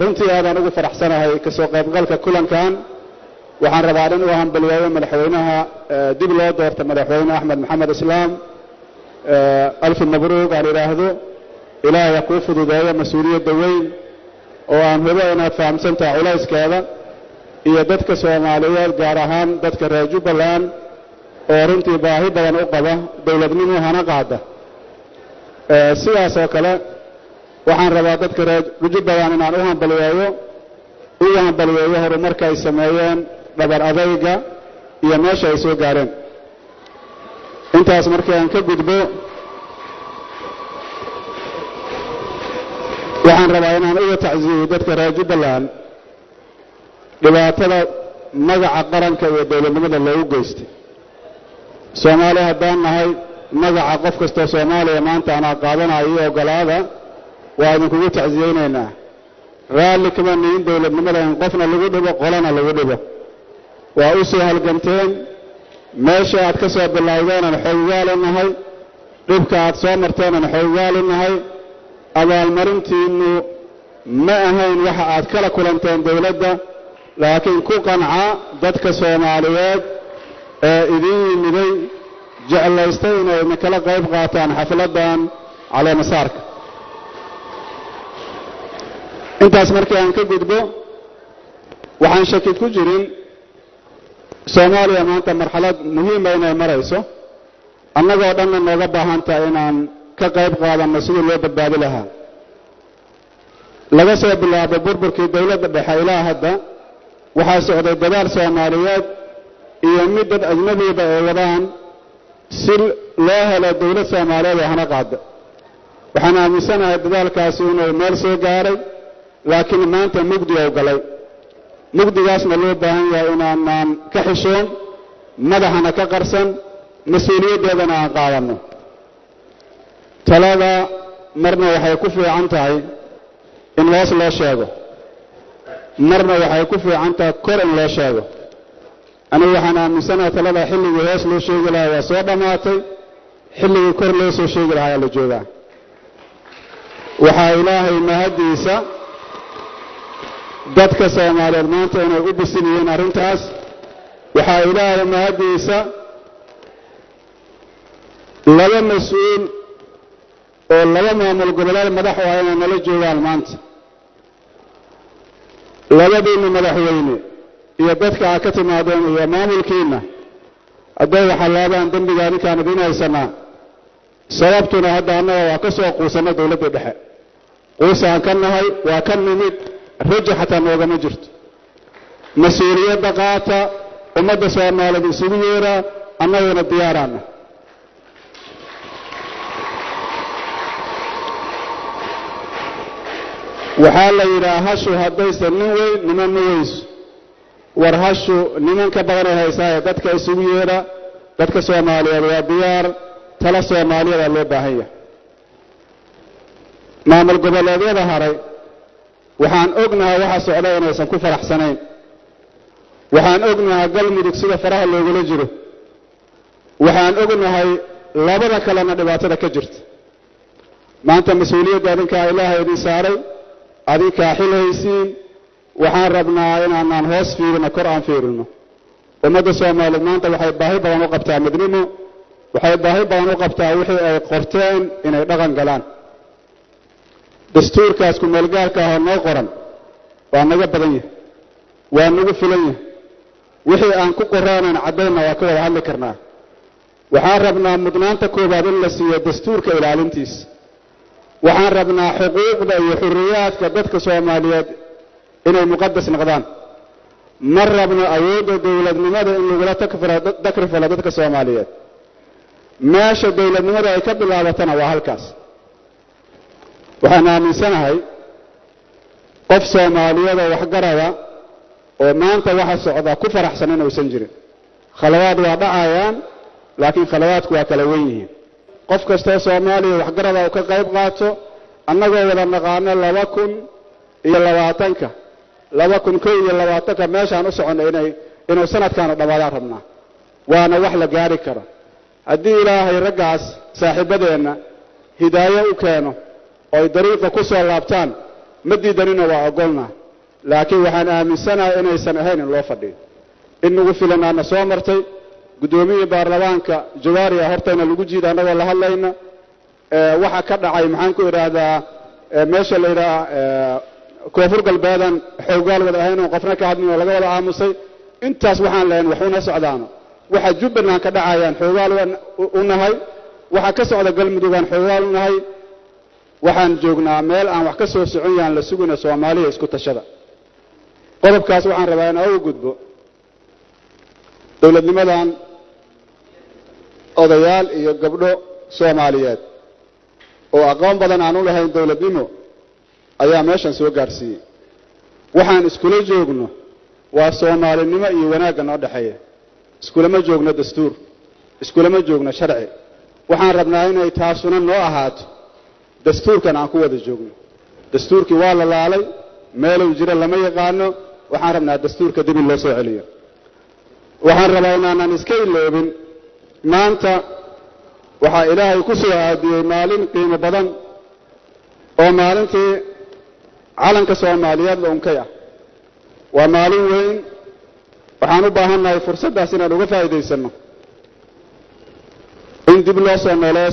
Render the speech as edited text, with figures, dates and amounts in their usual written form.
runtii aadaan ugu faraxsanahay ka soo qaybgalka kulankan waxaan rabaa in uu hambaliyeeyo madaxweynaha dib loo doortay madaxweyne Axmed Maxamed Islaam alf mabruuq aan iraahdo ilaahay ku fududeeyo mas'uuliyadda weyn oo aan hubo inaad fahamsantahay culayskeeda iyo dadka Soomaaliyeed gaar ahaan dadka reer Jubbaland oo runtii baahi badan u qaba dawladnimo hana qaada sidaas oo kale waxaan rabaa dadka reer Jubbaland inaan u hambaliyeeyo horumarka ay sameeyeen dhabar adayga iyo meesha ay soo gaareen intaas markii aan ka gudbo waxaan rabaa inaan uga tacsiiyo dadka reer Jubbaland dhibaatada magaca qaranka iyo dawladnimada loogu geystay Soomaaliya haddaan nahay magaca qof kasta Soomaaliya maanta ana qaadanayo iyo ogolaada waa idinkugu tacsiyeynaynaa raalli kama nihin dawladnimada in qofna lagu dhibo qolana lagu dhibo waa u soo halganteen meesha aad ka soo bilowdeen aan xoogaalinahay dhibka aad soo marteen aan xoogaalinahay abaalmarintiinu ma ahayn waxa aad kala kulanteen dawladda laakiin ku qanca dadka Soomaaliyeed ee idin yimiday jeclaystay inay kala qayb qaataan xafladan cali masaarka intaas markii aan ka gudbo waxaan shaki ku jirin Soomaaliya maanta marxalad muhiim ah inay marayso annagoo dhan nooga baahan tahay inaan ka qayb qaadano sidii loo badbaadi lahaa laga soo bilaabo burburkii dawladda dhexe ilaa hadda waxaa socday dadaal Soomaaliyeed iyo mid dad ajnabiga ay wadaan si loo helo dawlad Soomaaliyeed oo hana qaada waxaan aaminsanahay dadaalkaasi inuu meel soo gaaray laakiin maanta mugdi oo galay mugdigaasna loo baahan yahay inaan ka xishoon madaxana ka qarsan mas'uuliyadeedana aan qaadano talada marna waxay ku fiican tahay in hoos loo sheego marna waxay ku fiican tahay kor in loo sheego aniga waxaan aaminsanahay talada xilligii hoos loo sheegi lahaa waa soo dhamaatay xilligii kor loo soo sheegi lahaa la joogaa waxaa ilaahay mahadiisa dadka Soomaaliyeed maanta inay u bisinayeen arintaas waxaa ilaahay mahadiisa laba mas'uul oo laba maamul goboleed madax ah inay nala joogaan maanta labadiina madaxweyne iyo dadka ka timaadeen iyo maamulkiina aday waxa laabaan dambiga ninkaan idinaysanaa sababtuna hadda annaga waa ka soo quusanay dawladda dhexe quusaan ka nahay waa ka nimid rajo xataa noogama jirto mas'uuliyadda qaata ummadda Soomaaliyeed isugu yeera annaguna diyaarana waxaa la yidhaa hashu haddaysan nin weyn niman ma weyso war hashu nimanka badan ay haysaa dadka isugu yeera dadka Soomaaliyeed waa diyaar tala Soomaaliyeed loo baahan yahay maamul goboleedyada haray waxaan ognahay waxa socda inaysan ku faraxsanayn waxaan ognahay galmudug sida faraha loogula jiro waxaan ognahay labada kalena dhibaatada ka jirta maanta mas'uuliyadda adinka ilaahay idin saaray adinka xilhaysiin waxaan rabnaa inaan hoos fiirino kor aan fiirino ummadda Soomaaliyeed maanta waxay baahi badan u qabtaa midnimo waxay baahi badan u qabtaa wixii ay qorteen inay dhaqan galaan dastuurkaas ku meelgaarka ah noo qoran waa naga badan yahay waa nagu filan yahay wixii aan ku qoraanan cadayna waa ka wada hadli karnaa waxaan rabnaa mudnaanta koobaad in la siiyo dastuurka ilaalintiisa waxaan rabnaa xuquuqda iyo xurriyaadka dadka Soomaaliyeed inay muqaddas noqdaan ma rabno awoodda dawladnimada in lagu takrifalo dadka Soomaaliyeed meesha dawladnimada ay ka bilaabatana waa halkaas waxaan aaminsanahay qof Soomaaliyeed oo wax garada oo maanta waxa socda ku faraxsan inuu san jirin khalawaad waa dhacayaan laakiin khalawaadku waa kala weyn yihiin qof kasta Soomaaliya wax garada oo ka qayb qaato annagoo wada naqaano 2020 meeshaan u soconay inuu sanadkan dhamaadaan rabnaa waana wax la gaari karo haddii ilaahay ragaas saaxiibadeena hidaayo u keeno oo dariiqa ku soo laabtaan مديدننا وأقولنا لكن وحنا من سنة إنه سنهين الله فدي إنه فيلنا نصامرتي قدومي بارلمانك جواري هرتنا لوجي ده أنا والله هلاينا waxa ka dhacay maxaan ku iraahdaa meesha la yiraahdo koonfur galbeedan xoogaal wada ahayn oo qofna ka hadlin oo laga wada aamusay intaas waxaan leeyahay waxuna socdaano waxa Jubbaland ka dhacayaan xoogaal u nahay waxa ka socda galmudug xoogaal u nahay waxaan joognaa meel aan wax ka soo soconayaan la suguna Soomaaliya isku tashada qodobkaas waxaan rabaa in aan u gudbo dawladnimadan odayaal iyo gabdho Soomaaliyeed oo aqoon badan aan u lahayn dawladnimo ayaa meeshan soo gaarsiiyay waxaan iskula joogno waa Soomaalinimo iyo wanaag noo dhaxeeya iskulama joogno dastuur iskulama joogno sharci waxaan rabnaa inay taasuna noo ahaato dastuurkan aan ku wada joogno dastuurkii waa la laalay meel uu jira lama yaqaano waxaan rabnaa dastuurka dib loo soo celiyo waxaan rabaa inaan iska iloobin maanta waxa ilaahay ku soo aadiyay maalin qiimo badan oo maalintii calanka Soomaaliyeed la unkay ah waa maalin weyn waxaan u baahanahay fursadaas inaan uga faa'iideysano in dib loo soo nooleeyo